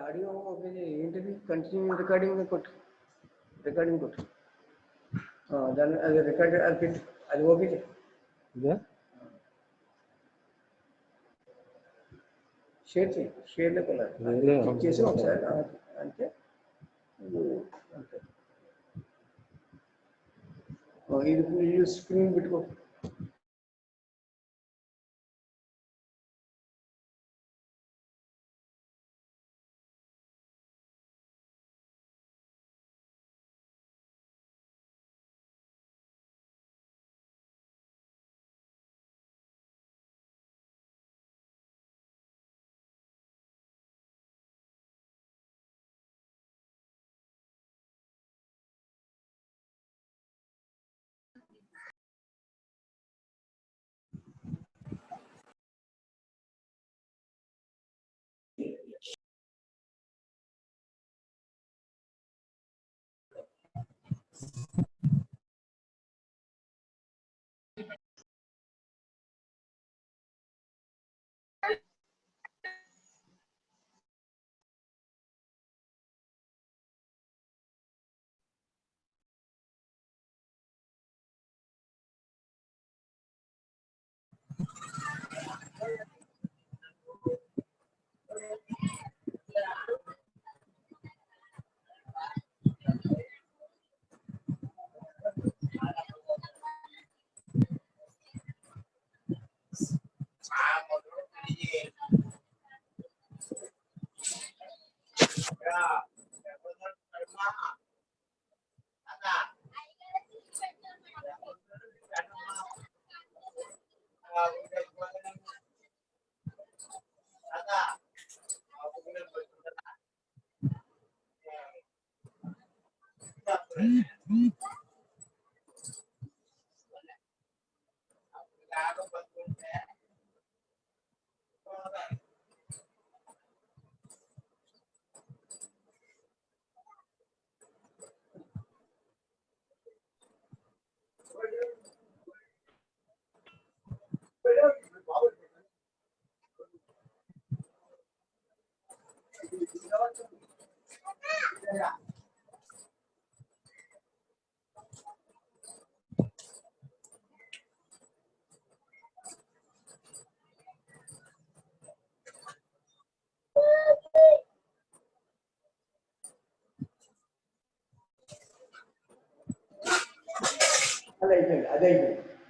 Audio ఏంటిది continue recording కొట్టు recording కొట్టు దాన్ని అది రికార్డ్ అది పెట్టి అది ఓకే షేర్ చేయి షేర్లోకి వెళ్ళాలి క్లిక్ చేసి ఒకసారి అంటే అంతే ఇది స్క్రీన్ పెట్టుకో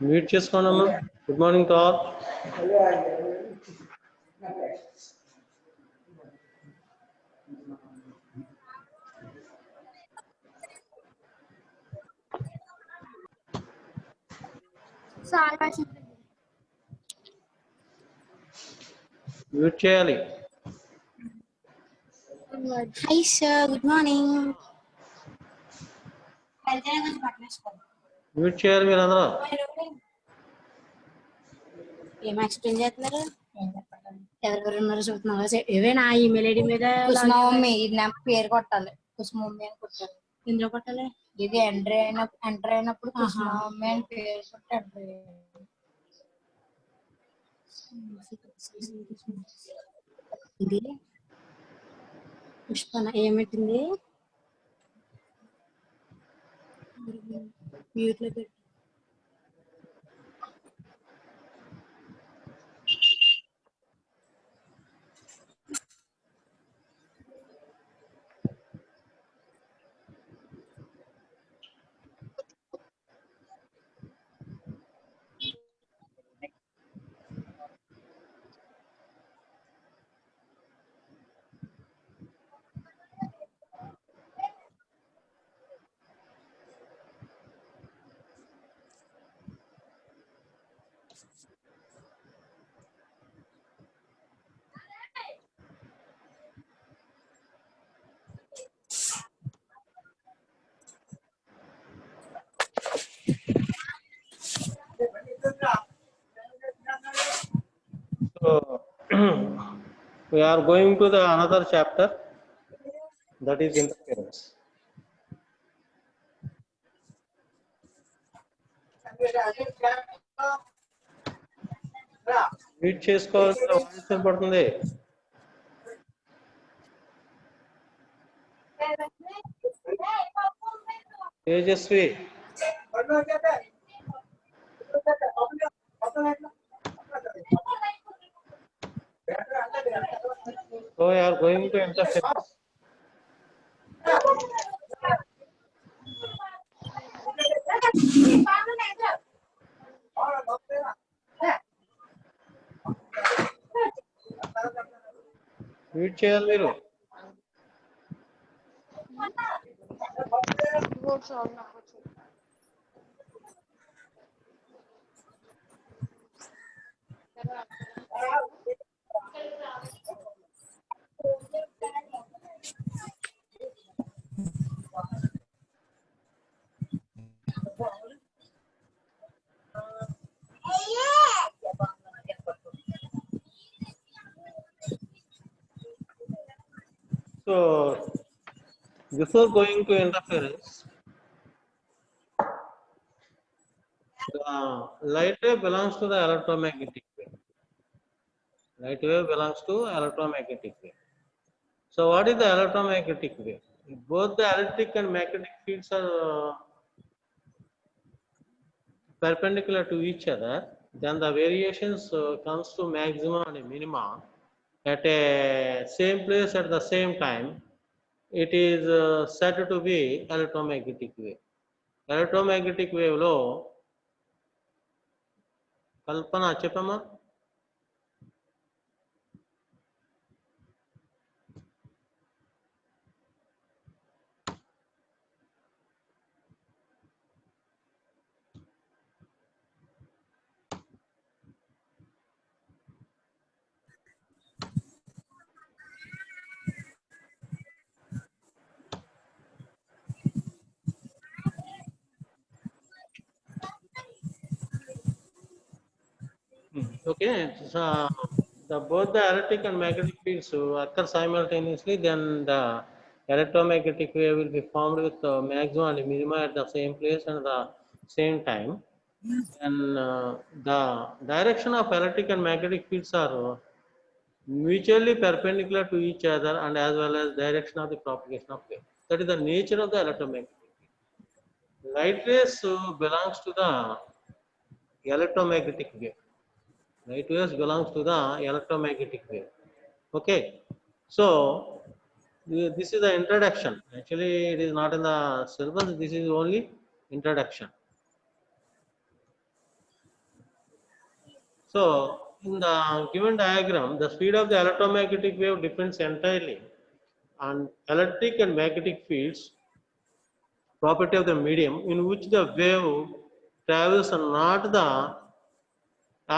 మ్యూట్ చేసుకోండమ్మా. Good morning to all. Mute చేయాలి. Hi sir, good morning. Mute చేయాలి మీరందరూ. ఏం ఎక్స్ప్లెయిన్ చేస్తున్నారు? ఎవరెవరు ఉన్నారో చూస్తున్నారు. ఏవే నా ఈమెయిల్ ఐడి మీద కుసుమమ్మి నా పేరు కొట్టాలి. కుసుమమ్మి అని కొట్టాలి. ఎందులో కొట్టాలి? ఇది ఎంటర్ అయినప్పుడు కుసుమమ్మి అని పేరు కొట్టి ఎంటర్ ఇది పుష్పన ఏమిటింది? మ్యూట్ లో పెట్టి So we are going to the another chapter, that is interference. Mute చేసుకోవాల్సిన వాయిస్ వినపడుతుంది. Tejaswi, so you are going to interference. Mute చేయాలి మీరు. So before going to interference, the light wave belongs to the electromagnetic wave. Light wave belongs to electromagnetic wave. So what is the electromagnetic wave? If both the electric and magnetic fields are perpendicular to each other, then the variations comes to maximum and minima at a same place at the same time. It is said to be electromagnetic wave. Electromagnetic wave lo kalpana చెప్పమ్మా. Okay, so both the electric and magnetic fields occur simultaneously, then the electromagnetic wave will be formed with maximum and minima at the same place and the same time. And the direction of electric and magnetic fields are mutually perpendicular to each other, and as well as direction of the propagation of wave. That is the nature of the electromagnetic wave. Light rays belongs to the electromagnetic wave. Light waves belongs to the electromagnetic wave. Okay, so this is the introduction. Actually, it is not in the syllabus. This is only introduction. So in the given diagram, the speed of the electromagnetic wave depends entirely on electric and magnetic fields property of the medium in which the wave travels, and not the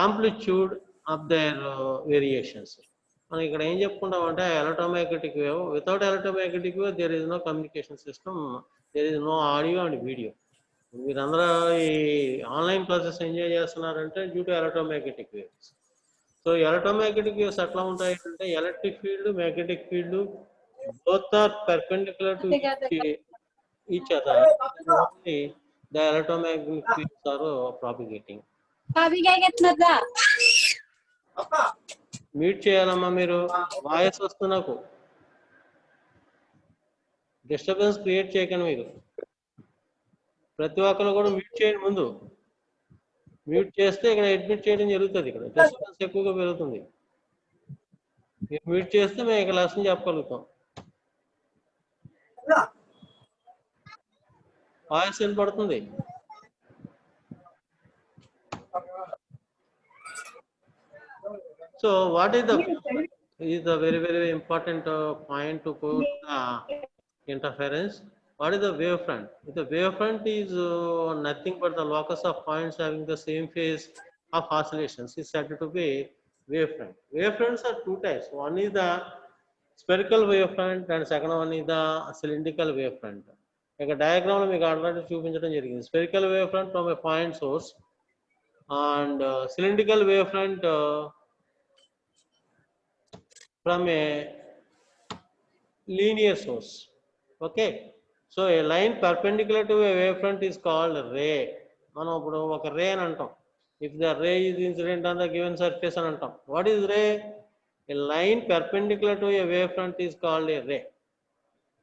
amplitude of their variations. మనం ఇక్కడ ఏం చెప్పుకుంటామంటే electromagnetic wave, without electromagnetic wave there is no communication system, there is no audio and video. మీరందరూ ఈ online classes enjoy చేస్తున్నారంటే due to electromagnetic waves. So electromagnetic waves ఎట్లా ఉంటాయి అంటే electric field, magnetic field both are perpendicular to each other. Only the electromagnetic fields are propagating. Mute చేయాలమ్మా మీరు, voice వస్తుంది నాకు. డిస్టర్బెన్స్ క్రియేట్ చేయకండి మీరు. ప్రతి ఒక్కరు కూడా మ్యూట్ చేయండి ముందు. మ్యూట్ చేస్తే ఇక్కడ అడ్మిట్ చేయడం జరుగుతుంది. ఇక్కడ డిస్టర్బెన్స్ ఎక్కువగా పెరుగుతుంది. మీరు మ్యూట్ చేస్తే మేము ఇక్కడ లెసన్ చెప్పగలుగుతాం. వాయిస్ వినపడుతుంది. So what is the very important point to go to the interference. What is the wavefront? The wavefront is nothing but the locus of points having the same phase of oscillations is said to be wavefront. Wavefronts are two types. One is the spherical wavefront and second one is the cylindrical wavefront. Like a diagram lo meeku already చూపించడం జరిగింది. Spherical wavefront from a point source and cylindrical wavefront from a linear source. Okay, so a line perpendicular to a wavefront is called ray. మనం ఇప్పుడు ఒక రే అని అంటాం. If the ray is incident on the given surface అని అంటాం. What is ray? A line perpendicular to A wave front is called a ray.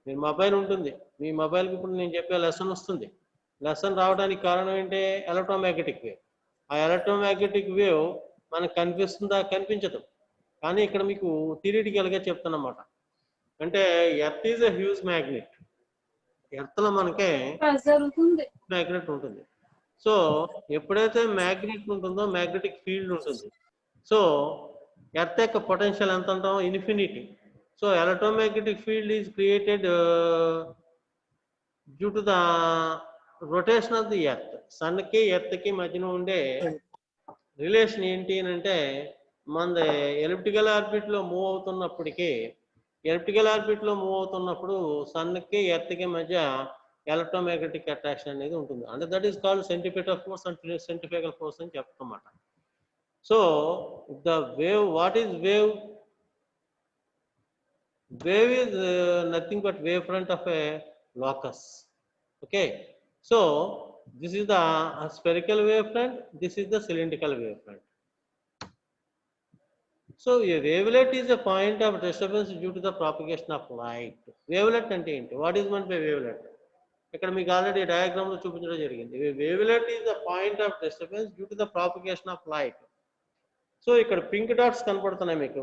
Me mobile ఉంటుంది, మీ మొబైల్కి ఇప్పుడు నేను చెప్పే లెసన్ వస్తుంది. లెసన్ రావడానికి కారణం ఏంటి? Electromagnetic wave. ఆ ఎలక్ట్రోమాగ్నెటిక్ వేవ్ మనకు కనిపిస్తుందా? కనిపించదు. కానీ ఇక్కడ మీకు థియరిటికల్గా చెప్తున్నమాట. అంటే earth is a huge magnet. ఎర్త్లో మనకే మ్యాగ్నెట్ ఉంటుంది. సో ఎప్పుడైతే మ్యాగ్నెట్ ఉంటుందో మ్యాగ్నెటిక్ ఫీల్డ్ ఉంటుంది. సో ఎర్త్ యొక్క పొటెన్షియల్ ఎంత అంటాం? Infinity. So electromagnetic field is created due to the rotation of the earth. సన్కి ఎర్త్కి మధ్యన ఉండే రిలేషన్ ఏంటి అని అంటే, మనది ఎలిప్టికల్ ఆర్బిట్లో మూవ్ అవుతున్నప్పటికీ, సన్కి ఎర్త్కి మధ్య ఎలక్ట్రోమాగ్నెటిక్ అట్రాక్షన్ అనేది ఉంటుంది. అంటే that is called centripetal force and centrifugal force అని చెప్తామన్నమాట. So the wave, what is wave? Wave is nothing but wave front of a locus. Okay, so this is the spherical wave front, this is the cylindrical wave front. So a wavelet is a point of disturbance due to the propagation of light. Wavelet ante enti? What is meant by wavelet? ఇక్కడ మీకు already diagram లో చూపించడం జరిగింది. Wavelet is a point of disturbance due to the propagation of light. So ఇక్కడ pink dots కనపడుతున్నాయి మీకు.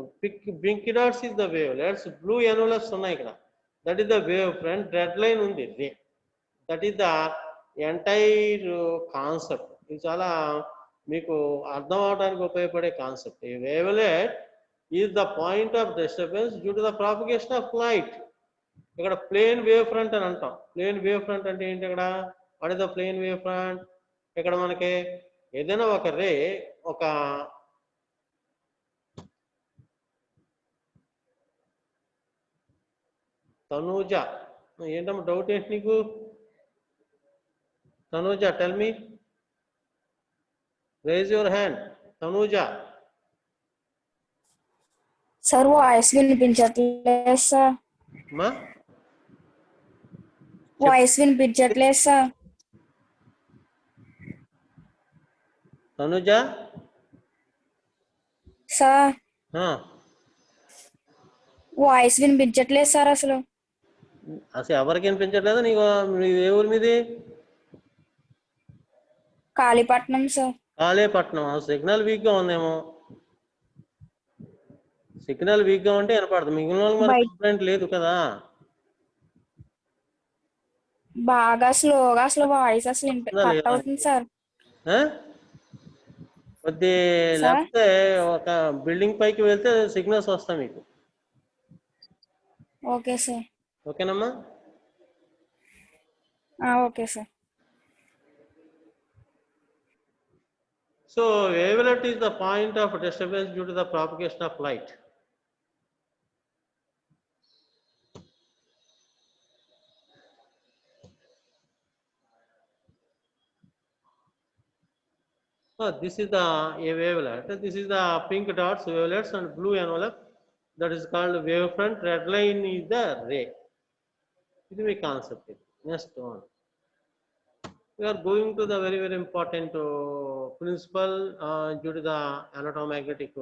Pink dots is the wavelets, blue envelopes ఉన్నాయి ఇక్కడ. That is the wave front. Red line ఉంది ray. That is the entire concept. ఇది చాలా మీకు అర్థం అవడానికి ఉపయోగపడే కాన్సెప్ట్. ఈ wavelet is the point of disturbance due to the propagation of light. ఇక్కడ ప్లేన్ వేవ్ ఫ్రంట్ అని అంటాం. ప్లేన్ వేవ్ ఫ్రంట్ అంటే ఏంటి? ఇక్కడ what is the plane wave front? ఇక్కడ మనకి ఏదైనా ఒక రే, ఒక తనూజ, ఏంటమ్మా డౌట్ ఏంటి నీకు? Tanuja, tell me, raise your hand. Tanuja. Sir voice వినిపించట్లేదు సార్. వాయిస్ వినిపించట్లేదు సార్. తనూజ సార్ వాయిస్ వినిపించట్లేదు సార్. అసలు ఎవరికి వినిపించట్లేదు? నీకు ఏ ఊరి మీది? కాళీపట్నం సార్. కాళీపట్నం. సిగ్నల్ వీక్గా ఉందేమో. సిగ్నల్ వీక్గా ఉంటే వినపడదు. మిగిలిన వాళ్ళకి మరి కంప్లైంట్ లేదు కదా. బాగా స్లోగా అసలు వాయిస్ అసలు కట్ అవుతుంది సార్. కొద్ది లేకపోతే ఒక బిల్డింగ్ పైకి వెళ్తే సిగ్నల్స్ వస్తాయి మీకు. Okay sir. ఓకేనమ్మా? Okay sir. So wavelet is the point of disturbance due to the propagation of light. So this is the a wavelet. This is the pink dots, wavelets, and blue envelope. That is called wavefront. Red line is the ray. This is a concept. Next one. We are going to the very important principle due to the electromagnetic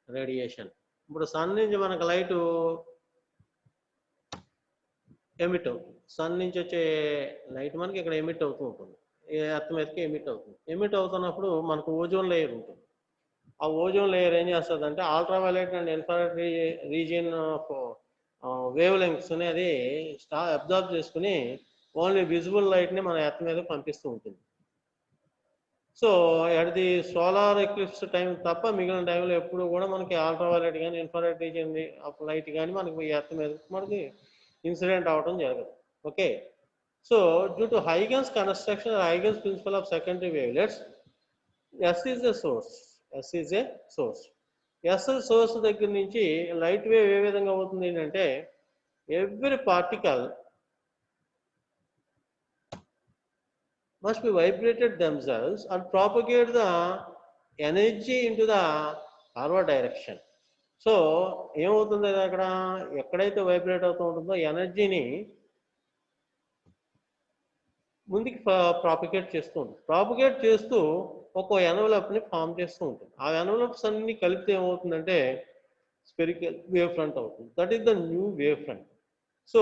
radiation. ఇప్పుడు sun నుంచి మనకు light emit అవుతుంది. Sun నుంచి వచ్చే light మనకి ఇక్కడ emit అవుతూ ఉంటుంది. ఎర్త్ మీదకి ఎమిట్ అవుతుంది. ఎమిట్ అవుతున్నప్పుడు మనకు ఓజోన్ లేయర్ ఉంటుంది. ఆ ఓజోన్ లేయర్ ఏం చేస్తుంది అంటే ultraviolet and infrared region of wave lengths అనేది అబ్జర్వ్ చేసుకుని ఓన్లీ విజిబుల్ లైట్ని మన ఎర్త్ మీద పంపిస్తూ ఉంటుంది. So at the solar eclipse time తప్ప మిగిలిన టైంలో ఎప్పుడు కూడా మనకి అల్ట్రావైలెట్ కానీ ఇన్ఫ్రారెడ్ రీజియన్ ఆఫ్ లైట్ కానీ మనకి ఎర్త్ మీద మనకి ఇన్సిడెంట్ అవ్వడం జరగదు. Okay, so due to Huygens construction, Huygens principle of secondary wavelets, S is a source. S is a source. S source దగ్గర నుంచి లైట్ వేవ్ ఏ విధంగా అవుతుంది ఏంటంటే, every particle must be vibrated themselves and propagate the energy into the forward direction. So ఏమవుతుంది అక్కడ, ఎక్కడైతే vibrate అవుతూ ఉంటుందో ఎనర్జీని ముందుకి ప్రాపగేట్ చేస్తూ ఉంటుంది. ప్రాపగేట్ చేస్తూ ఒక ఎన్వలప్ని ఫామ్ చేస్తూ ఉంటుంది. ఆ ఎన్వలప్స్ అన్ని కలిపితే ఏమవుతుందంటే స్పెరికల్ వేవ్ ఫ్రంట్ అవుతుంది. That is the new wave front. So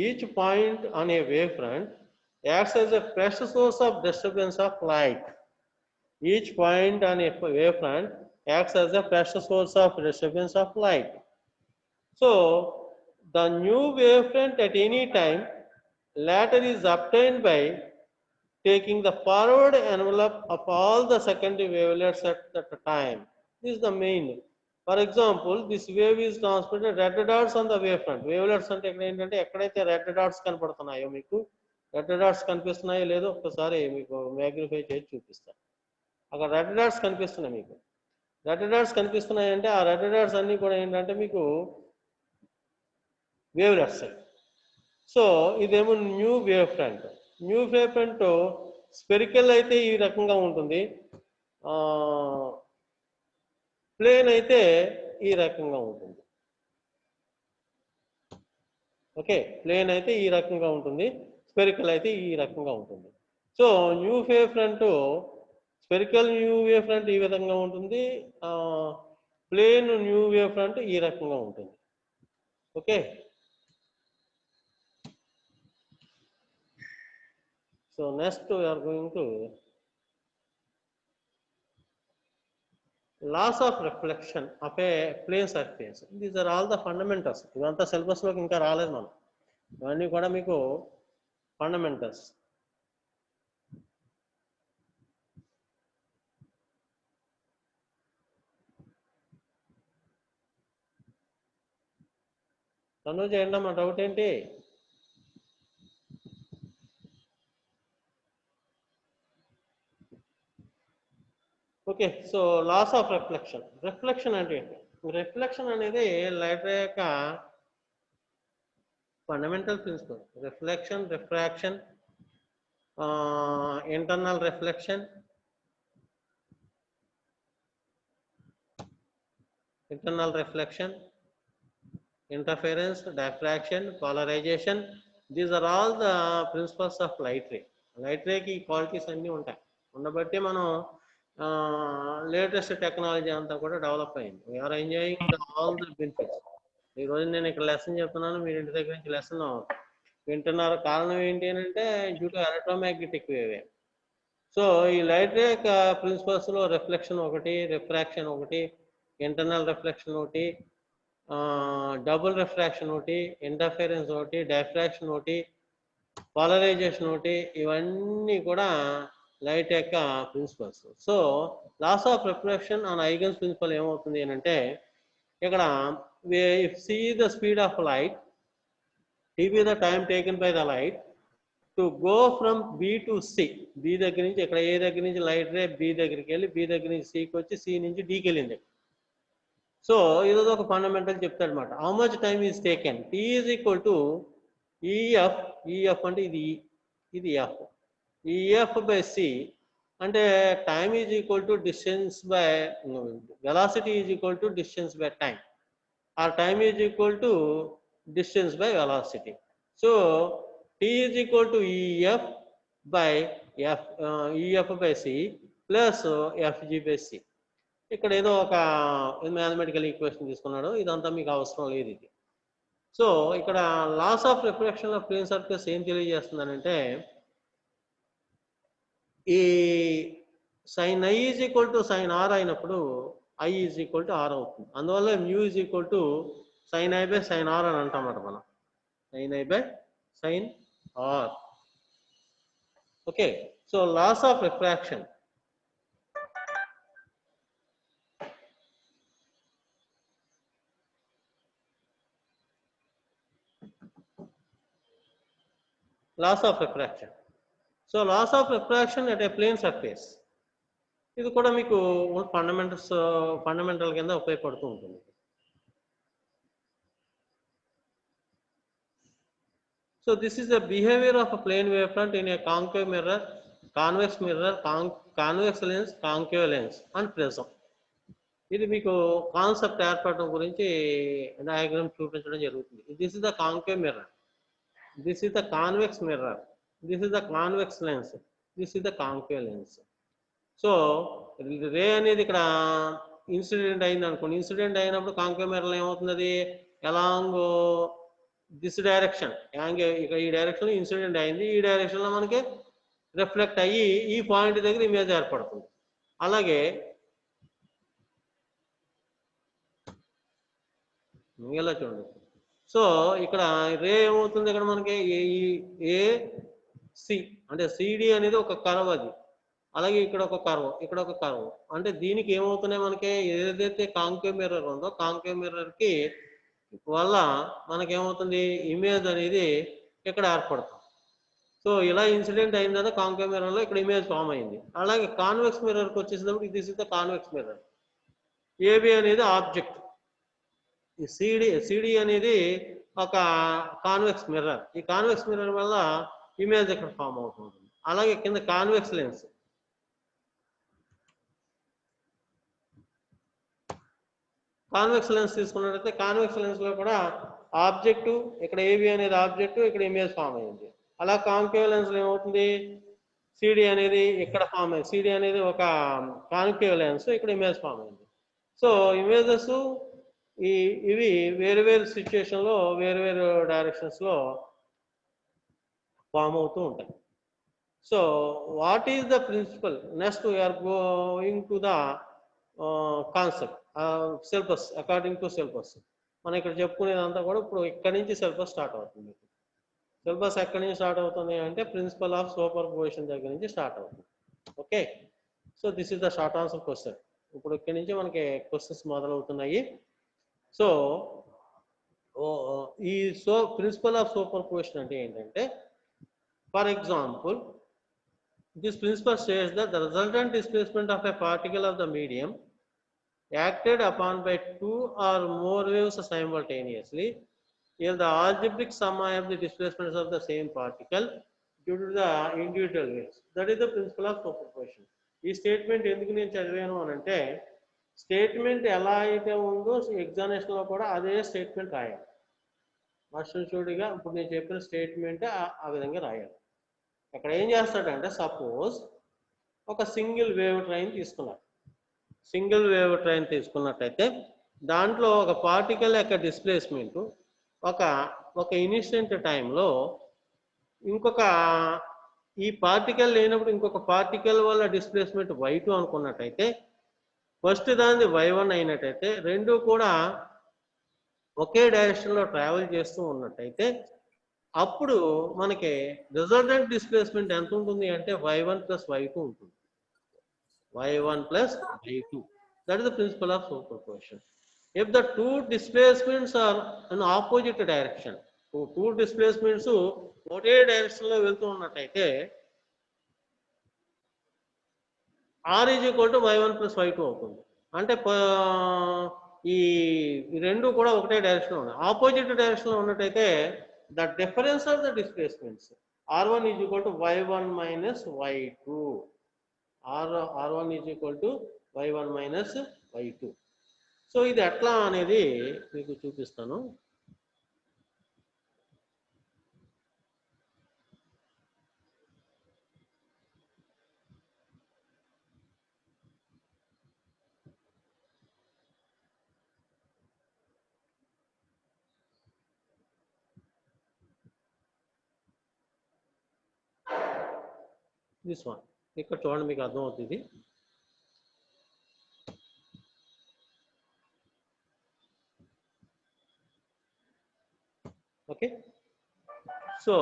each point on a wave front acts as a fresh source of disturbance of light. Each point on a wavefront acts as a fresh source of disturbance of light. So, the new wavefront at any time later is obtained by taking the forward envelope of all the secondary wavelets at that time. This is the main. For example, this wave is transmitted red dots on the wavefront. Wavelets అంటే ఇక్కడ ఏంటంటే ఎక్కడైతే red dots కనపడుతున్నాయో మీకు red dots కనిపిస్తున్నాయో లేదో ఒక్కసారి మీకు magnify చేసి చూపిస్తాను. అక్కడ రెడ్ డాట్స్ కనిపిస్తున్నాయి. మీకు రెడ్ డాట్స్ కనిపిస్తున్నాయంటే ఆ రెడ్ డాట్స్ అన్నీ కూడా ఏంటంటే మీకు వేవ్లెట్స్. సో ఇదేమో new wave front. New wave front spherical అయితే ఈ రకంగా ఉంటుంది, ప్లేన్ అయితే ఈ రకంగా ఉంటుంది. ఓకే, ప్లేన్ అయితే ఈ రకంగా ఉంటుంది, స్పెరికల్ అయితే ఈ రకంగా ఉంటుంది. So new wave front spherical new wave front ఈ విధంగా ఉంటుంది, ప్లేన్ న్యూ వేవ్ ఫ్రంట్ ఈ రకంగా ఉంటుంది. Okay, so next we are going to laws of reflection of a plane surface. These are all the fundamentals. ఇదంతా syllabus లోకి ఇంకా రాలేదు మనం, ఇవన్నీ కూడా మీకు ఫండమెంటల్స్. రన్ను చేయండి అమ్మా, డౌట్ ఏంటి? Okay, so laws of reflection. Reflection అంటే ఏంటి? రిఫ్లెక్షన్ అనేది లైట్ యొక్క fundamental principle. Reflection, refraction, internal reflection, interference, diffraction, polarization. These are all the principles of light ray. Light ray ki qualities అన్నీ ఉంటాయి. ఉండబట్టి మనం లేటెస్ట్ టెక్నాలజీ అంతా కూడా డెవలప్ అయింది. We're enjoying all the benefits. ఈరోజు నేను ఇక్కడ లెసన్ చెప్తున్నాను, మీరు ఇంటి దగ్గర నుంచి లెసన్ వింటున్నారు. కారణం ఏంటి అని అంటే due to electromagnetic wave. So ఈ లైట్ రే యొక్క ప్రిన్సిపల్స్లో రిఫ్లెక్షన్ ఒకటి, రిఫ్రాక్షన్ ఒకటి, ఇంటర్నల్ రిఫ్లెక్షన్ ఒకటి, డబుల్ రిఫ్రాక్షన్ ఒకటి, ఇంటర్ఫరెన్స్ ఒకటి, డైఫ్రాక్షన్ ఒకటి, పోలరైజేషన్ ఒకటి, ఇవన్నీ కూడా లైట్ యొక్క principles. So laws of reflection on Huygens principle ఏమవుతుంది అని అంటే ఇక్కడ if c is the speed of light, t is the time taken by the light to go from b to c. b దగ్గర నుంచి ఇక్కడ a దగ్గర నుంచి light ray b దగ్గరికి వెళ్ళి b దగ్గర నుంచి c కి వచ్చి c నుంచి d కి వెళ్ళింది. సో ఇది ఒక ఫండమెంటల్ చెప్తాడు అనమాట. How much time is taken? T is equal to EF. EF అంటే ఇది ఎఫ్. ఈఎఫ్ బై సి అంటే time is equal to distance by velocity is equal to distance by time, or time is equal to distance by velocity. So T is equal to EF by F, EF by C plus FG by C. ఇక్కడ ఏదో ఒక mathematical equation తీసుకున్నాడు, ఇదంతా మీకు అవసరం లేదు ఇది. So ఇక్కడ laws of reflection of plane surface ఏం తెలియజేస్తుందనంటే ఈ sine i is equal to sine r అయినప్పుడు i is equal to r అవుతుంది. అందువల్ల mu is equal to sine i by sine r అని అంటామన్నమాట మనం. Sine i by sine r. Okay, so laws of refraction. Loss of refraction. So loss of refraction at a plane surface. ఇది కూడా మీకు fundamental కింద ఉపయోగపడుతూ ఉంటుంది. So this is the behavior of a plane wavefront in a concave mirror, convex mirror, convex lens, concave lens and prism. ఇది మీకు concept ఏర్పడడం గురించి డయాగ్రామ్ చూపించడం జరుగుతుంది. This is the concave mirror, this is the convex mirror, This is the convex lens. This is the concave lens. So ray అనేది ఇక్కడ incident అయింది అనుకోండి. ఇన్సిడెంట్ అయినప్పుడు కాంకేవ్ మిర్రర్ ఏమవుతుంది, అది అలాంగ్ దిస్ డైరెక్షన్, ఇక్కడ ఈ డైరెక్షన్లో ఇన్సిడెంట్ అయింది, ఈ డైరెక్షన్లో మనకి రిఫ్లెక్ట్ అయ్యి ఈ పాయింట్ దగ్గర ఇమేజ్ ఏర్పడుతుంది. అలాగే ఇలా చూడండి. సో ఇక్కడ రే ఏమవుతుంది, ఇక్కడ మనకి సి అంటే సిడి అనేది ఒక కర్వ్, అది అలాగే ఇక్కడ ఒక కర్వ్, ఇక్కడ ఒక కర్వ్. అంటే దీనికి ఏమవుతున్నాయి, మనకి ఏదైతే కాంకేవ్ మిర్రర్ ఉందో కాంకేవ్ మిర్రర్ కి వల్ల మనకేమవుతుంది, ఇమేజ్ అనేది ఇక్కడ ఏర్పడుతుంది. సో ఇలా ఇన్సిడెంట్ అయిన తర్వాత కాంకేవ్ మిర్రర్ లో ఇక్కడ ఇమేజ్ ఫామ్ అయింది. అలాగే కాన్వెక్స్ మిర్రర్కి వచ్చేసినప్పుడు this is the convex mirror. AB అనేది ఆబ్జెక్ట్, ఈ సిడి అనేది ఒక కాన్వెక్స్ మిర్రర్. ఈ కాన్వెక్స్ మిర్రర్ వల్ల ఇమేజ్ ఇక్కడ ఫామ్ అవుతుంది. అలాగే కింద కాన్వెక్స్ లెన్స్, కాన్వెక్స్ లెన్స్ తీసుకున్నట్లయితే కాన్వెక్స్ లెన్స్ లో కూడా ఆబ్జెక్టు, ఇక్కడ ఏబి అనేది ఆబ్జెక్టు, ఇక్కడ ఇమేజ్ ఫామ్ అయింది. అలా కాంకేవ్ లెన్స్ లో ఏమవుతుంది, సిడి అనేది ఇక్కడ ఫామ్ అయింది, సిడి అనేది ఒక కాన్కేవ్ లెన్స్, ఇక్కడ ఇమేజ్ ఫామ్ అయింది. సో ఇమేజెస్ ఇవి వేరు వేరు సిచ్యుయేషన్ లో వేరు వేరు డైరెక్షన్స్ లో ఫామ్ అవుతూ ఉంటాయి. So what is the principle? Next we're going to the concept syllabus. According to syllabus మనం ఇక్కడ చెప్పుకునేదంతా కూడా ఇప్పుడు ఇక్కడి నుంచి సిలబస్ స్టార్ట్ అవుతుంది. సిలబస్ ఎక్కడి నుంచి స్టార్ట్ అవుతుంది అంటే ప్రిన్సిపల్ ఆఫ్ సూపర్ పొజిషన్ దగ్గర నుంచి స్టార్ట్ అవుతుంది. Okay, so this is the short answer question. ఇప్పుడు ఇక్కడి నుంచి మనకి క్వశ్చన్స్ మొదలవుతున్నాయి. సో ఈ ప్రిన్సిపల్ ఆఫ్ సూపర్ పొజిషన్ అంటే ఏంటంటే, for example this principle states that the resultant displacement of a particle of the medium acted upon by two or more waves simultaneously is the algebraic sum of the displacements of the same particle due to the individual waves. That is the principle of superposition. ఈ statement ఎందుకు నేను చదివాను అని అంటే, statement ఎలా అయితే ఉందో examination లో కూడా అదే స్టేట్మెంట్ రాయాలి. వర్షుడిగా ఇప్పుడు నేను చెప్పిన స్టేట్మెంట్ ఆ విధంగా రాయాలి. అక్కడ ఏం చేస్తాడంటే, సపోజ్ ఒక సింగిల్ వేవ్ ట్రైన్ తీసుకున్నారు. సింగిల్ వేవ్ ట్రైన్ తీసుకున్నట్టయితే దాంట్లో ఒక పార్టికల్ యొక్క డిస్ప్లేస్మెంట్ ఒక ఇన్స్టెంట్ టైంలో ఇంకొక ఈ పార్టికల్ లేనప్పుడు ఇంకొక పార్టికల్ వల్ల డిస్ప్లేస్మెంట్ y2 అనుకున్నట్టయితే, ఫస్ట్ దాన్ని y1 అయినట్టయితే, రెండు కూడా ఒకే డైరెక్షన్లో ట్రావెల్ చేస్తూ ఉన్నట్టయితే అప్పుడు మనకి రిజల్టెంట్ డిస్ప్లేస్మెంట్ ఎంత ఉంటుంది అంటే y1 + y2 ఉంటుంది. y1 + y2. That is the principle of superposition. If the two displacements are in opposite direction, two displacements okay direction లో వెళ్తూ ఉన్నట్టయితే r = y1 + y2 అవుతుంది. అంటే ఈ రెండు కూడా ఒకటే డైరెక్షన్ లో ఉన్నాయి. ఆపోజిట్ డైరెక్షన్ లో ఉన్నట్టయితే the difference of the displacements r1 = y1 - y2, r1 = y1 - y2. So ఇది ఎట్లా అనేది మీకు చూపిస్తాను. దిస్ వన్ ఇక్కడ చూడండి, మీకు అర్థమవుతుంది. Okay, so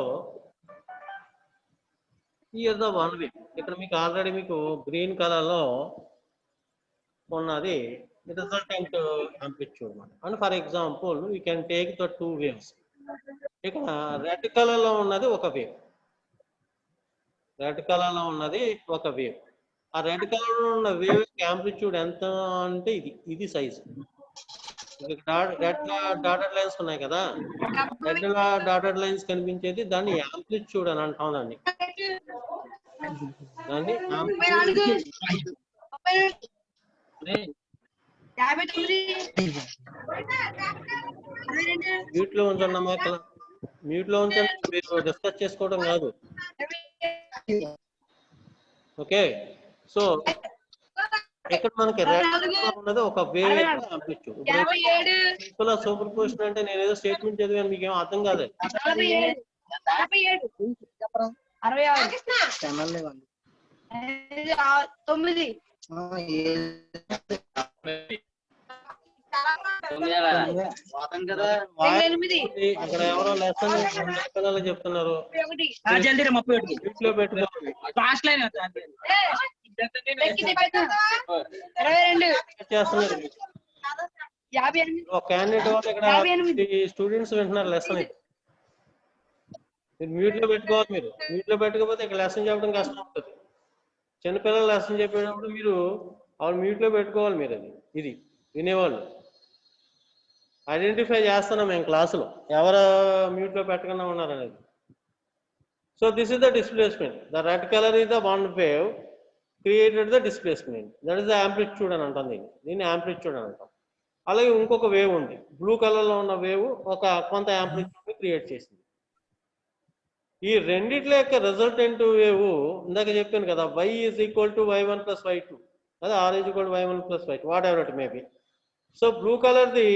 here the one way. ఇక్కడ మీకు ఆల్రెడీ మీకు గ్రీన్ కలర్ లో ఉన్నది resultant amplitude. And for example you can take the two waves. ఇక్కడ రెడ్ కలర్ లో ఉన్నది ఒక వేవ్, రెడ్ కలర్ లో ఉన్నది ఒక వేవ్. ఆ రెడ్ కలర్ లో ఉన్న వేవ్ యాంప్లిట్యూడ్ ఎంత అంటే ఇది సైజు. రెడ్ డాటెడ్ లైన్స్ ఉన్నాయి కదా, రెడ్ డాటెడ్ లైన్స్ కనిపించేది దాన్ని యాంప్లిట్యూడ్ అని అంటాం. దాన్ని వీటిలో ఉంచండి. మ్యూట్ లో ఉంచండి, మీరు డిస్కస్ చేసుకోవడం కాదు. ఓకే, సో ఇక్కడ మనకి ఉన్నది ఒక వేవ్ ఆంప్లిట్యూడ్. సూపర్ పొజిషన్ అంటే నేను ఏదో స్టేట్మెంట్ చదివాను, మీకేం అర్థం కాదు. అక్కడ ఎవరో లెసన్ చెప్తున్నారు, పెట్టుకోవాలి ఒక క్యాండిడేట్ వాళ్ళు ఇక్కడ స్టూడెంట్స్ వింటున్నారు లెసన్. మీరు మ్యూట్ లో పెట్టుకోవాలి. మీరు మ్యూట్ లో పెట్టుకోకపోతే ఇక్కడ లెసన్ చెప్పడం కష్టం అవుతుంది. చిన్నపిల్లలు లెసన్ చెప్పేటప్పుడు మీరు వాళ్ళు మ్యూట్ లో పెట్టుకోవాలి. మీరు అది ఇది వినేవాళ్ళు ఐడెంటిఫై చేస్తున్నాం మేము క్లాసులో ఎవరు మ్యూట్ లో పెట్టకుండా ఉన్నారనేది. So this is the displacement. The red colour is the one wave created the displacement, that is the amplitude అని అంటాం. దీన్ని యాంప్లిట్యూడ్ అని అంటాం. అలాగే ఇంకొక వేవ్ ఉంది, బ్లూ కలర్ లో ఉన్న వేవ్ ఒక కొంత యాంప్లిట్యూడ్ క్రియేట్ చేసింది. ఈ రెండిట్ల యొక్క రిజల్టెంట్ వేవ్ ఇందాక చెప్పాను కదా, y is equal to y1 plus y2, అదే r is equal to y1 plus y2, what ever it may be. So blue కలర్ది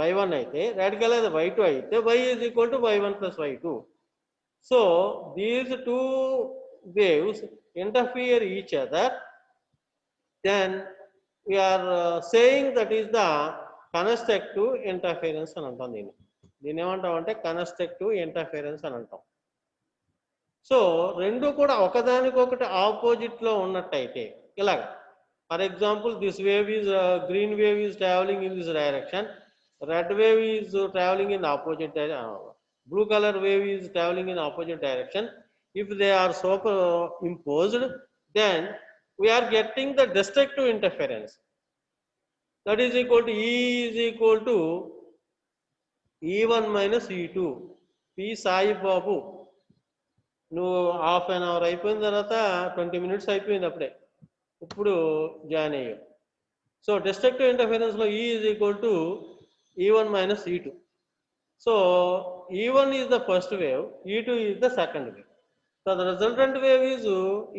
y1 అయితే, రెడ్ కలర్ది y2 అయితే y is equal to y1 plus y2. So these two waves interfere each other, then we are saying that is the constructive interference అని అంటాం. దీన్ని ఏమంటాం అంటే constructive interference అని అంటాం. సో రెండు కూడా ఒకదానికొకటి ఆపోజిట్ లో ఉన్నట్టయితే ఇలాగ, for example this wave is green wave is travelling in this direction, red wave is travelling in opposite, blue color wave is traveling in opposite direction. If they are superimposed, then we are getting the destructive interference. That is equal to E is equal to E1 minus E2. P Sai Babu. నువ్వు half an hour అయిపోయిన తర్వాత 20 minutes అయిపోయింది, అప్పుడే ఇప్పుడు join అయ్యావు. So destructive interference లో E is equal to E1 minus E2. So E1 is the first wave, E2 is the second wave. So the resultant wave is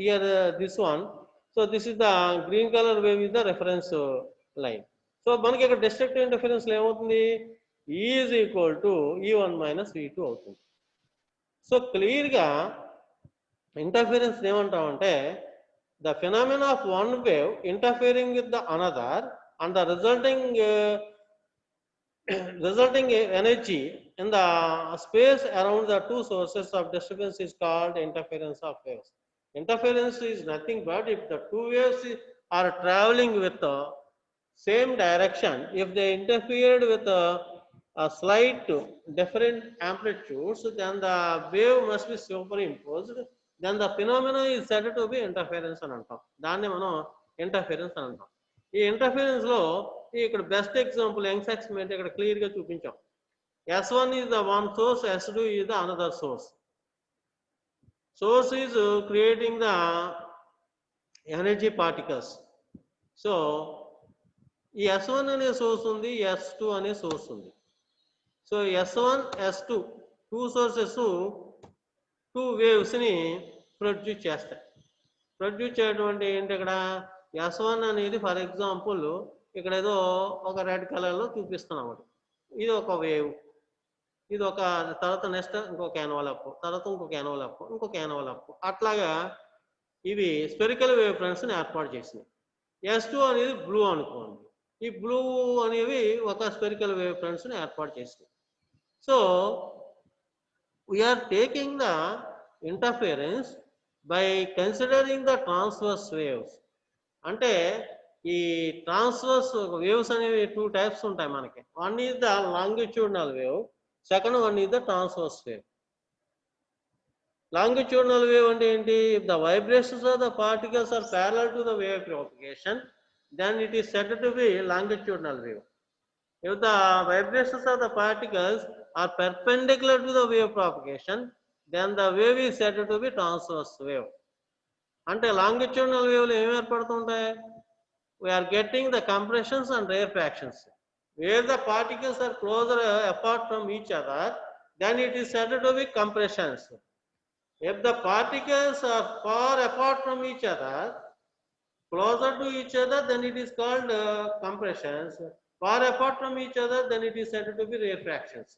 here this one. So this is the green color wave is the reference line. So మనకి ఇక్కడ destructive interference లో ఏమవుతుంది, E is equal to E1 minus E2 అవుతుంది. So clear గా interference ఏమంటామంటే the phenomena of one wave interfering with the another and the resulting energy in the space around the two sources of disturbance is called interference of waves. Interference is nothing but if the two waves are traveling with the same direction, if they interfered with a slight different amplitudes, then the wave must be superimposed, then the phenomena is said to be interference అని అంటాం. దాన్ని మనం interference అని అంటాం. ఈ interference లో ఇక్కడ best example Young's experiment ఇక్కడ క్లియర్ గా చూపించాం. S1 is the one source, S2 is the another source. Source is creating the energy particles. So ఈ S1 అనే సోర్స్ ఉంది, S2 అనే సోర్స్ ఉంది. So S1 S2 two sources two waves ని produce చేస్తాయి. ప్రొడ్యూస్ చేయడం అంటే ఏంటి, ఇక్కడ S1 అనేది ఫర్ ఎగ్జాంపుల్ ఇక్కడ ఏదో ఒక రెడ్ కలర్ లో చూపిస్తున్నాం. ఇది ఒక వేవ్, ఇది ఒక తర్వాత నెక్స్ట్ ఇంకొక ఎన్వలప్, తర్వాత ఇంకొక ఎన్వలప్, ఇంకొక ఎన్వలప్, అట్లాగా ఇవి స్పెరికల్ వేవ్ ఫ్రంట్స్ ని ఏర్పాటు చేసినాయి. S2 అనేది బ్లూ అనుకోండి, ఈ బ్లూ అనేవి ఒక స్పెరికల్ వేవ్ ఫ్రంట్స్ ని ఏర్పాటు చేసినాయి. So we're taking the interference by considering the transverse waves. అంటే ఈ ట్రాన్స్వర్స్ వేవ్స్ అనేవి టూ టైప్స్ ఉంటాయి మనకి. One is the longitudinal wave, second one is the transverse wave. Longitudinal wave అంటే ఏంటి, if the vibrations of the particles are parallel to the wave propagation, then it is said to be longitudinal wave. If the vibrations of the particles are perpendicular to the wave propagation, then the wave is said to be transverse wave. అంటే longitudinal wave లో ఏమి ఏర్పడుతుంటాయి, we are getting the compressions and rarefactions. Where the particles are closer apart from each other, then it is said to be compressions. If the particles are far apart from each other, closer to each other, then it is called compressions. Far apart from each other, then it is said to be rarefactions.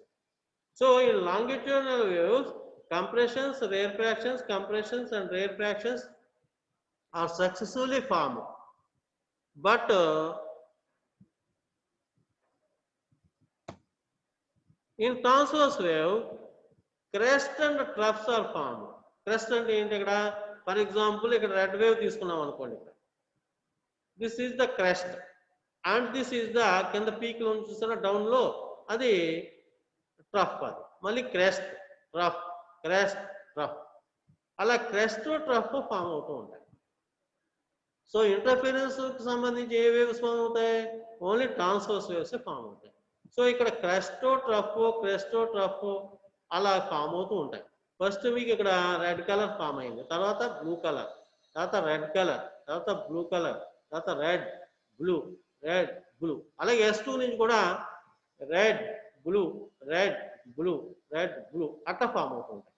So in longitudinal waves, compressions, rarefactions, and rarefactions are successively formed. But in transverse wave, crest and troughs are formed. Crest and for example, red wave this is the crest and this is the peak down low. Adi trough. Mali crest, trough, crest, trough. Ala crest to trough form out. So interference సంబంధించి ఏ waves form అవుతాయి? Only transverse waves form అవుతాయి. So ఇక్కడ క్రెస్టో trough అలా form అవుతూ ఉంటాయి. First మీకు ఇక్కడ red colour form అయింది, తర్వాత బ్లూ కలర్, తర్వాత రెడ్ కలర్, తర్వాత బ్లూ కలర్, తర్వాత రెడ్ బ్లూ. అలాగే S2 నుంచి కూడా రెడ్ బ్లూ అట్లా ఫామ్ అవుతుంటాయి.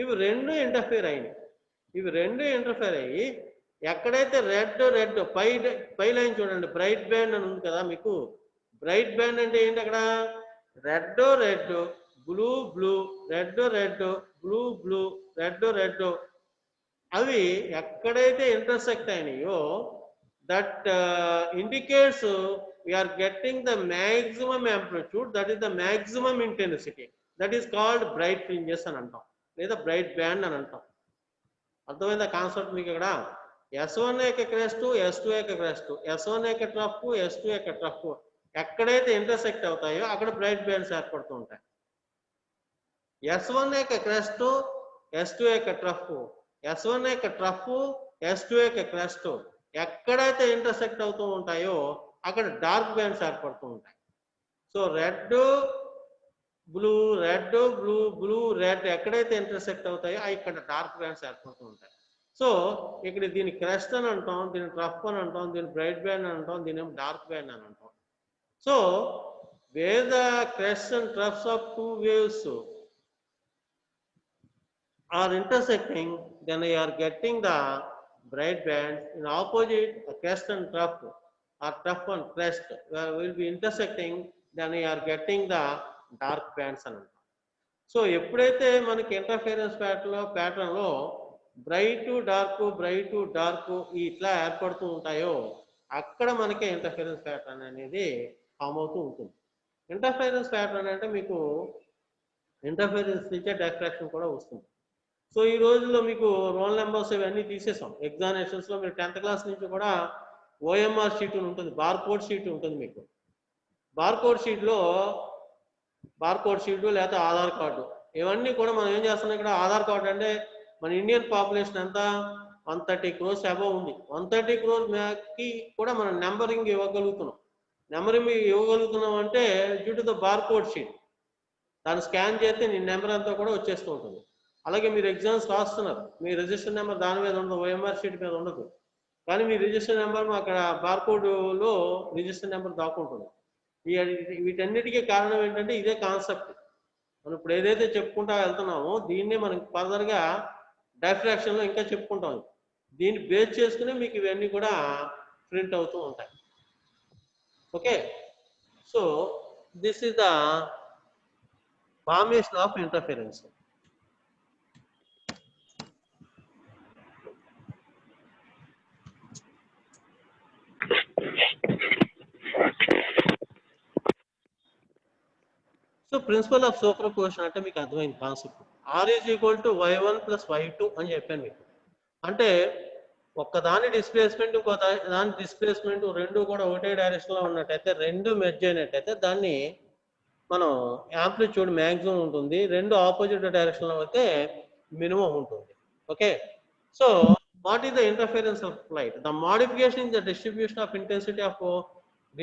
ఇవి రెండు ఇంటర్ఫేర్ అయ్యి ఎక్కడైతే రెడ్ పై లైన్ చూడండి, బ్రైట్ బ్యాండ్ అని ఉంది కదా మీకు. బ్రైట్ బ్యాండ్ అంటే ఏంటి? అక్కడ రెడ్ బ్లూ రెడ్ అవి ఎక్కడైతే ఇంటర్సెక్ట్ అయినాయో that indicates we are getting the maximum amplitude, that is the maximum intensity, that is called bright fringes అని అంటాం, లేదా బ్రైట్ బ్యాండ్ అని అంటాం. అర్థమైందా కాన్సెప్ట్ మీకు? ఇక్కడ S1 యొక్క క్రెస్ట్, S2 యొక్క క్రెస్ట్, S1 యొక్క ట్రఫ్, S2 యొక్క ట్రఫ్ ఎక్కడైతే ఇంటర్సెక్ట్ అవుతాయో అక్కడ బ్రైట్ బ్యాండ్స్ ఏర్పడుతూ ఉంటాయి. S1 యొక్క క్రెస్ట్, S2 యొక్క ట్రఫ్, S1 యొక్క ట్రఫ్, S2 యొక్క క్రెస్ట్ ఎక్కడైతే ఇంటర్సెక్ట్ అవుతూ ఉంటాయో అక్కడ డార్క్ బ్యాండ్స్ ఏర్పడుతూ ఉంటాయి. సో రెడ్ బ్లూ ఎక్కడైతే ఇంటర్సెక్ట్ అవుతాయో ఇక్కడ డార్క్ బ్యాండ్స్ ఏర్పడుతూ ఉంటాయి. సో ఇక్కడ దీని క్రెస్ట్ అని అంటాం, దీని ట్రఫ్ అని అంటాం, దీని బ్రైట్ బ్యాండ్ అని అంటాం, దీని డార్క్ బ్యాండ్ అని అంటాం. So where the crests and troughs of two waves are intersecting, then you are getting the bright bands. In opposite, a crest and trough or trough and crest will be intersecting, then you are getting the dark bands అని అంటాం. So ఎప్పుడైతే మనకి interference pattern లో bright dark ఇట్లా ఏర్పడుతూ ఉంటాయో అక్కడ మనకి ఇంటర్ఫిరెన్స్ ప్యాటర్న్ అనేది ఫామ్ అవుతూ ఉంటుంది. ఇంటర్ఫిరెన్స్ ప్యాటర్న్ అంటే మీకు ఇంటర్ఫిరెన్స్ నుంచే డైఫ్రాక్షన్ కూడా వస్తుంది. సో ఈ రోజుల్లో మీకు రోల్ నెంబర్స్ ఇవన్నీ తీసేసాం. ఎగ్జామినేషన్స్ లో మీరు 10th క్లాస్ నుంచి కూడా OMR షీట్ ఉంటుంది, బార్కోడ్ షీట్ ఉంటుంది మీకు. బార్కోడ్ షీట్ లేదా ఆధార్ కార్డు ఇవన్నీ కూడా మనం ఏం చేస్తున్నాం? ఇక్కడ ఆధార్ కార్డు అంటే మన ఇండియన్ పాపులేషన్ ఎంత 130 crores అబవ్ ఉంది. 130 crores కి కూడా మనం నెంబరింగ్ ఇవ్వగలుగుతున్నాం. అంటే due to the barcode sheet. దాన్ని స్కాన్ చేస్తే నీ నెంబర్ అంతా కూడా వచ్చేస్తూ ఉంటుంది. అలాగే మీరు ఎగ్జామ్స్ రాస్తున్నారు, మీ రిజిస్టర్ నెంబర్ దాని మీద ఉండదు, OMR షీట్ మీద ఉండదు, కానీ మీ రిజిస్టర్ నెంబర్ అక్కడ బార్కోడ్లో రిజిస్టర్ నెంబర్ దాక్కుంటుంది. వీటన్నిటికీ కారణం ఏంటంటే ఇదే కాన్సెప్ట్. మనం ఇప్పుడు ఏదైతే చెప్పుకుంటా వెళ్తున్నామో దీన్నే మనం ఫర్దర్గా డైఫ్రాక్షన్లో ఇంకా చెప్పుకుంటాం. దీన్ని బేస్ చేసుకుని మీకు ఇవన్నీ కూడా ప్రింట్ అవుతూ ఉంటాయి. Okay, so this is the formation of interference. So principle of superposition అంటే మీకు అర్థమైంది concept. R is equal to y1 plus y2 అని చెప్పాను మీకు. అంటే ఒక్కదాని డిస్ప్లేస్మెంట్ ఇంకో దాని డిస్ప్లేస్మెంట్ రెండు కూడా ఒకటే డైరెక్షన్ లో ఉన్నట్టయితే, రెండు మెర్జ్ అయినట్టయితే దాన్ని మనం యాంప్లిట్యూడ్ మ్యాక్సిమం ఉంటుంది, రెండు ఆపోజిట్ డైరెక్షన్ లో అయితే మినిమం ఉంటుంది. Okay, so what is the interference of light? The modification in the distribution of intensity of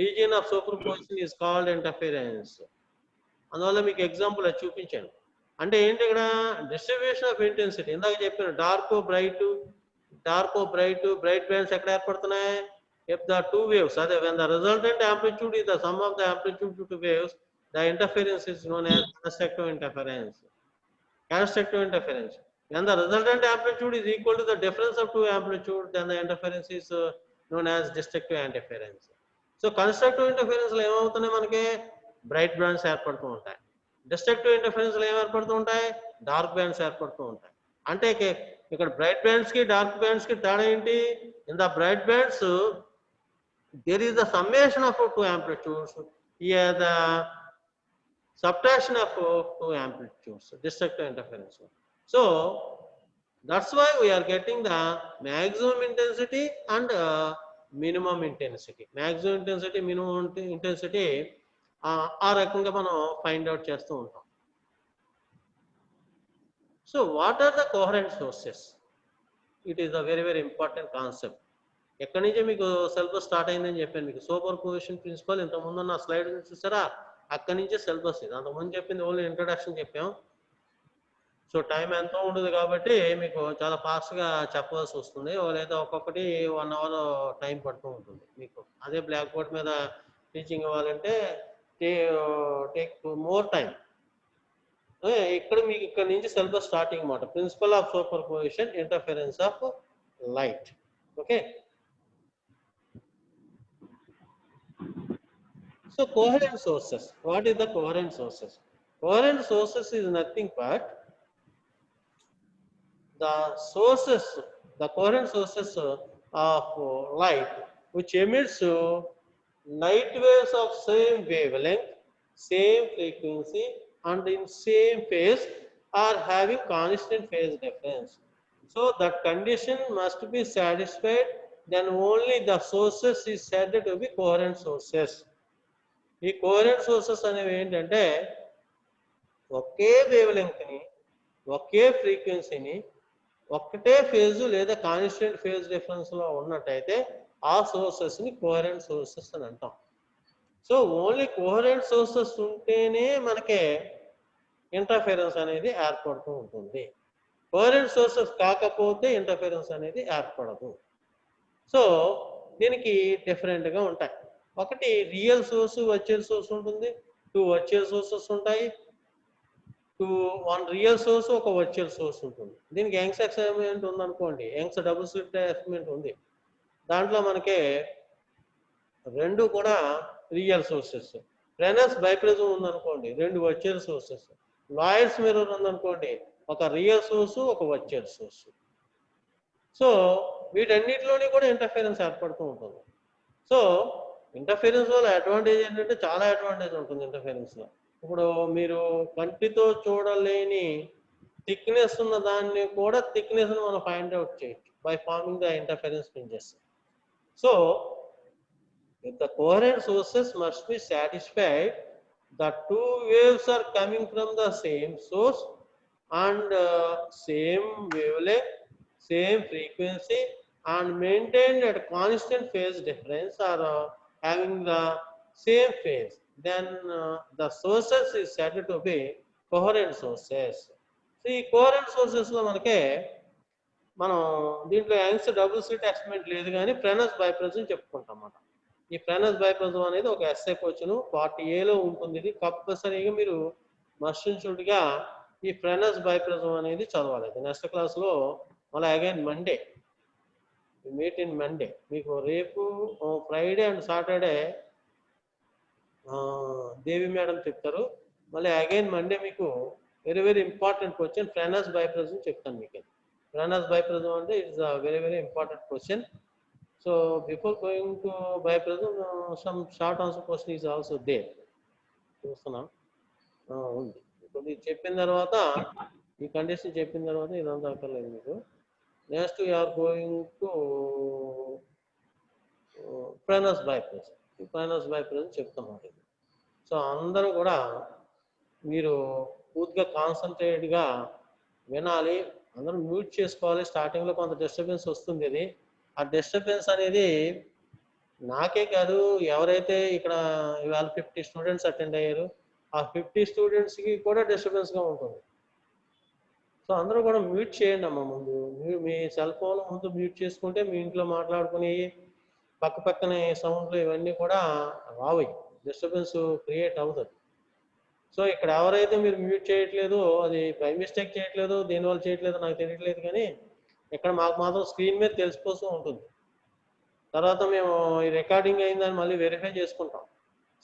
region of superposition is called interference. అందువల్ల మీకు ఎగ్జాంపుల్ అది చూపించాను. అంటే ఏంటి ఇక్కడ డిస్ట్రిబ్యూషన్ ఆఫ్ ఇంటెన్సిటీ ఇందాక చెప్పాను, డార్క్ బ్రైట్ బ్యాండ్స్ ఎక్కడ ఏర్పడుతున్నాయి? If the two waves, when the resultant amplitude is the sum of the amplitude of two waves, the interference is known as constructive interference. Constructive interference. When the resultant amplitude is equal to the difference of two amplitude, then the interference is known as destructive interference. So constructive interference లో ఏమవుతున్నాయి మనకి bright bands ఏర్పడుతూ ఉంటాయి. Destructive interference లో ఏర్పడుతూ ఉంటాయి dark bands ఏర్పడుతూ ఉంటాయి. అంటే ఇక్కడ బ్రైట్ బ్యాండ్స్ కి డార్క్ బ్యాండ్స్ కి తేడా ఏంటి? In the bright bands there is the summation of two amplitudes, here the subtraction of two amplitudes, destructive interference. So that's why we are getting the maximum intensity and minimum intensity. Maximum intensity, minimum intensity ఆ రకంగా మనం find out చేస్తూ ఉంటాం. So what are the coherent sources? It is a very, very important concept. ఎక్కడి నుంచే మీకు syllabus start అయిందని చెప్పాను మీకు. సూపర్ పొజిషన్ ప్రిన్సిపల్ ఇంతకుముందు నా స్లైడ్ చూసారా, అక్కడి నుంచే సిలబస్ ఇది. అంతకుముందు చెప్పింది ఓన్లీ ఇంట్రడక్షన్ చెప్పాం. సో టైం ఎంతో ఉండదు కాబట్టి మీకు చాలా ఫాస్ట్గా చెప్పవలసి వస్తుంది, లేదా ఒక్కొక్కటి 1 hour టైం పడుతూ ఉంటుంది మీకు. అదే బ్లాక్ బోర్డ్ మీద టీచింగ్ ఇవ్వాలంటే టేక్ మోర్ టైం. ఇక్కడ మీకు ఇక్కడ నుంచి సిలబస్ స్టార్టింగ్ మాట. Principle of superposition, interference of light. Okay. So coherent sources. What is the coherent sources? Coherent sources is nothing but the sources, the coherent sources of light which emits light waves of same wavelength, same frequency and in same phase are having constant phase difference. So that condition must be satisfied, then only the sources is said to be coherent sources. ఈ coherent sources అనేవి ఏంటంటే ఒకే wave లెంగ్త్ని, ఒకే ఫ్రీక్వెన్సీని, ఒక్కటే phase లేదా constant phase డిఫరెన్స్లో ఉన్నట్టయితే ఆ సోర్సెస్ని coherent sources అని అంటాం. సో ఓన్లీ కోహరెంట్ సోర్సెస్ ఉంటేనే మనకే ఇంటర్ఫరెన్స్ అనేది ఏర్పడుతూ ఉంటుంది. కోహరెంట్ సోర్సెస్ కాకపోతే ఇంటర్ఫరెన్స్ అనేది ఏర్పడదు. సో దీనికి డిఫరెంట్గా ఉంటాయి. ఒకటి రియల్ సోర్స్, వర్చువల్ సోర్స్ ఉంటుంది. 2 వర్చువల్ సోర్సెస్ ఉంటాయి. 1 రియల్ సోర్స్, ఒక వర్చువల్ సోర్స్ ఉంటుంది. దీనికి యంగ్స్ ఎక్స్పెరిమెంట్ ఉందనుకోండి, యంగ్స్ డబుల్ స్లిట్ ఎక్స్పెరిమెంట్ ఉంది. దాంట్లో మనకి 2 కూడా రియల్ సోర్సెస్. ఫ్రెనెస్ బైప్రిజం ఉందనుకోండి, 2 వర్చువల్ సోర్సెస్. లాయిడ్స్ మిర్రర్ ఉందనుకోండి, ఒక రియల్ సోర్సు, ఒక వర్చువల్ సోర్సు. సో వీటన్నిటిలోని కూడా ఇంటర్ఫరెన్స్ ఏర్పడుతూ ఉంటుంది. సో ఇంటర్ఫరెన్స్ వల్ల అడ్వాంటేజ్ ఏంటంటే చాలా అడ్వాంటేజ్ ఉంటుంది ఇంటర్ఫరెన్స్లో. ఇప్పుడు మీరు కంటితో చూడలేని థిక్నెస్ ఉన్న దాన్ని కూడా థిక్నెస్ని మనం ఫైండ్ అవుట్ చేయొచ్చు by forming the interference fringes. So if the coherent sources must be satisfied, the 2 waves are coming from the same source and same wavelength, same frequency and maintained at constant phase difference or having the same phase, then the sources is said to be coherent sources. So ఈ coherent sources లో మనకే మనం దీంట్లో Young's double slit experiment లేదు కానీ ఫ్రెనెస్ biprism చెప్పుకుంటాం అన్నమాట. ఈ ఫ్రెనెస్ బైప్రిజం అనేది ఒక ఎస్ఏ క్వశ్చన్ పార్ట్ ఏలో ఉంటుంది. ఇది కంపల్సరీగా మీరు మస్టిన్షుడ్గా ఈ ఫ్రెనెస్ బైప్రిజం అనేది చదవాలి. నెక్స్ట్ క్లాస్లో మళ్ళీ again Monday meet in Monday. మీకు రేపు Friday and Saturday Devi madam చెప్తారు. మళ్ళీ అగైన్ మండే మీకు very very important question Fresnel biprism చెప్తాను మీకు. ఫ్రెనెస్ బైప్రిజం అంటే it's a very very important question. So before going to biprism some short answer question is also there. చూస్తున్నాం ఉంది. ఇప్పుడు ఇది చెప్పిన తర్వాత ఈ కండిషన్ చెప్పిన తర్వాత ఇదంతా అక్కర్లేదు మీకు. Next you are going to Fresnel biprism. ఈ ఫ్రెనెస్ బైప్రిజం చెప్తామండి. సో అందరూ కూడా మీరు పూర్తిగా కాన్సన్ట్రేట్గా వినాలి. అందరూ మ్యూట్ చేసుకోవాలి. స్టార్టింగ్లో కొంత డిస్టర్బెన్స్ వస్తుంది. అది ఆ డిస్టర్బెన్స్ అనేది నాకే కాదు, ఎవరైతే ఇక్కడ ఇవాళ 50 స్టూడెంట్స్ అటెండ్ అయ్యారు ఆ 50 స్టూడెంట్స్కి కూడా డిస్టర్బెన్స్గా ఉంటుంది. సో అందరూ కూడా మ్యూట్ చేయండి అమ్మ. ముందు మీ సెల్ ఫోన్ ముందు మ్యూట్ చేసుకుంటే మీ ఇంట్లో మాట్లాడుకుని పక్కనే సౌండ్లు ఇవన్నీ కూడా రావు, డిస్టర్బెన్స్ క్రియేట్ అవుతుంది. సో ఇక్కడ ఎవరైతే మీరు మ్యూట్ చేయట్లేదో అది బై మిస్టేక్ చేయట్లేదో దేనివల్ల చేయట్లేదో నాకు తెలియట్లేదు, కానీ ఇక్కడ మాకు మాత్రం స్క్రీన్ మీద తెలిసిపోతూ ఉంటుంది. తర్వాత మేము ఈ రికార్డింగ్ అయిందని మళ్ళీ వెరిఫై చేసుకుంటాం.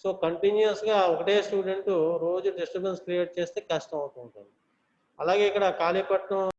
సో కంటిన్యూస్గా ఒకటే స్టూడెంట్ రోజు డిస్టర్బెన్స్ క్రియేట్ చేస్తే కష్టం అవుతూ ఉంటుంది. అలాగే ఇక్కడ కాళీపట్నం